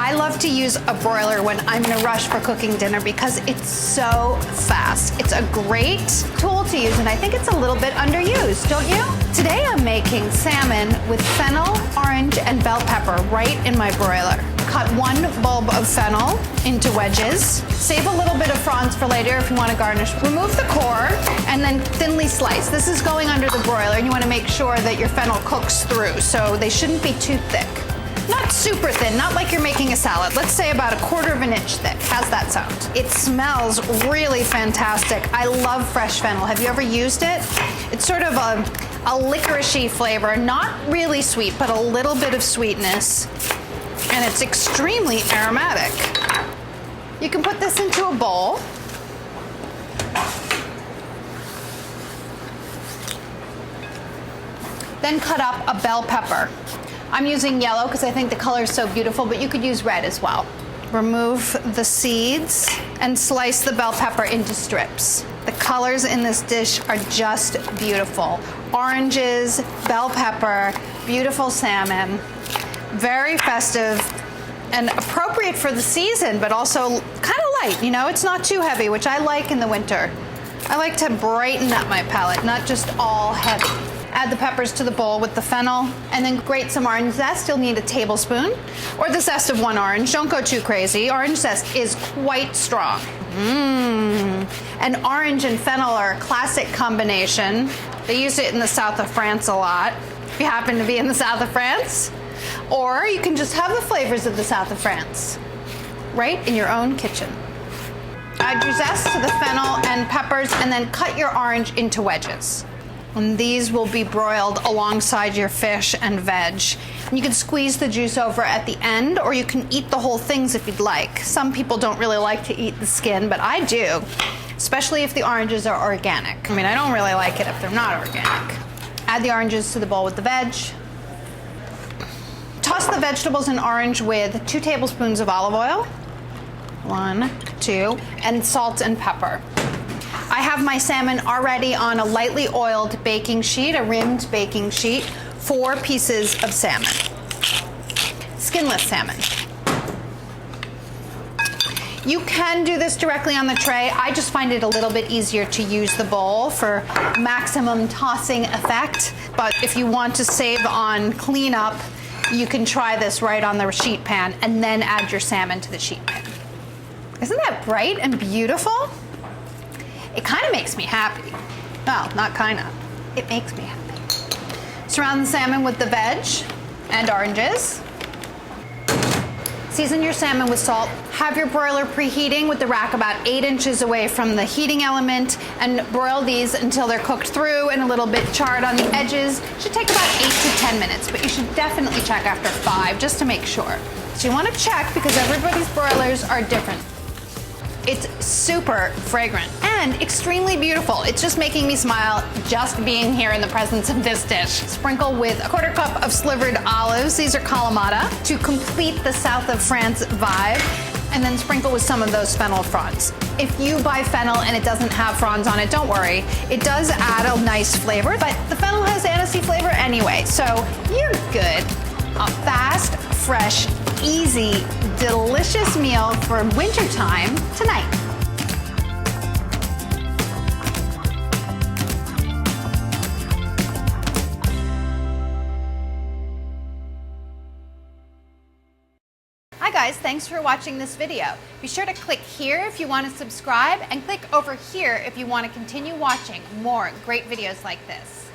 I love to use a broiler when I'm in a rush for cooking dinner because it's so fast. It's a great tool to use, and I think it's a little bit underused, don't you? Today I'm making salmon with fennel, orange, and bell pepper right in my broiler. Cut 1 bulb of fennel into wedges. Save a little bit of fronds for later if you want to garnish. Remove the core and then thinly slice. This is going under the broiler, and you want to make sure that your fennel cooks through, so they shouldn't be too thick. Not super thin, not like you're making a salad. Let's say about 1/4 of an inch thick. How's that sound? It smells really fantastic. I love fresh fennel. Have you ever used it? It's sort of a licoricey flavor, not really sweet, but a little bit of sweetness. And it's extremely aromatic. You can put this into a bowl. Then cut up a bell pepper. I'm using yellow because I think the color is so beautiful, but you could use red as well. Remove the seeds and slice the bell pepper into strips. The colors in this dish are just beautiful. Oranges, bell pepper, beautiful salmon. Very festive and appropriate for the season, but also kind of light, you know? It's not too heavy, which I like in the winter. I like to brighten up my palate, not just all heavy. Add the peppers to the bowl with the fennel, and then grate some orange zest. You'll need a tablespoon, or the zest of 1 orange. Don't go too crazy. Orange zest is quite strong. And orange and fennel are a classic combination. They use it in the south of France a lot, if you happen to be in the south of France. Or you can just have the flavors of the south of France right in your own kitchen. Add your zest to the fennel and peppers, and then cut your orange into wedges. And these will be broiled alongside your fish and veg. And you can squeeze the juice over at the end, or you can eat the whole things if you'd like. Some people don't really like to eat the skin, but I do, especially if the oranges are organic. I mean, I don't really like it if they're not organic. Add the oranges to the bowl with the veg. Toss the vegetables and orange with 2 tablespoons of olive oil. 1, 2, and salt and pepper. I have my salmon already on a lightly oiled baking sheet, a rimmed baking sheet, 4 pieces of salmon. Skinless salmon. You can do this directly on the tray. I just find it a little bit easier to use the bowl for maximum tossing effect. But if you want to save on cleanup, you can try this right on the sheet pan and then add your salmon to the sheet pan. Isn't that bright and beautiful? It kind of makes me happy. Well, not kind of. It makes me happy. Surround the salmon with the veg and oranges. Season your salmon with salt. Have your broiler preheating with the rack about 8 inches away from the heating element, and broil these until they're cooked through and a little bit charred on the edges. Should take about 8 to 10 minutes, but you should definitely check after 5 just to make sure. So you want to check because everybody's broilers are different. It's super fragrant and extremely beautiful. It's just making me smile just being here in the presence of this dish. Sprinkle with 1/4 cup of slivered olives. These are Kalamata to complete the south of France vibe. And then sprinkle with some of those fennel fronds. If you buy fennel and it doesn't have fronds on it, don't worry. It does add a nice flavor, but the fennel has aniseed flavor anyway, so you're good. A fast, fresh, easy, delicious meal for wintertime tonight. Hi guys, thanks for watching this video. Be sure to click here if you want to subscribe, and click over here if you want to continue watching more great videos like this.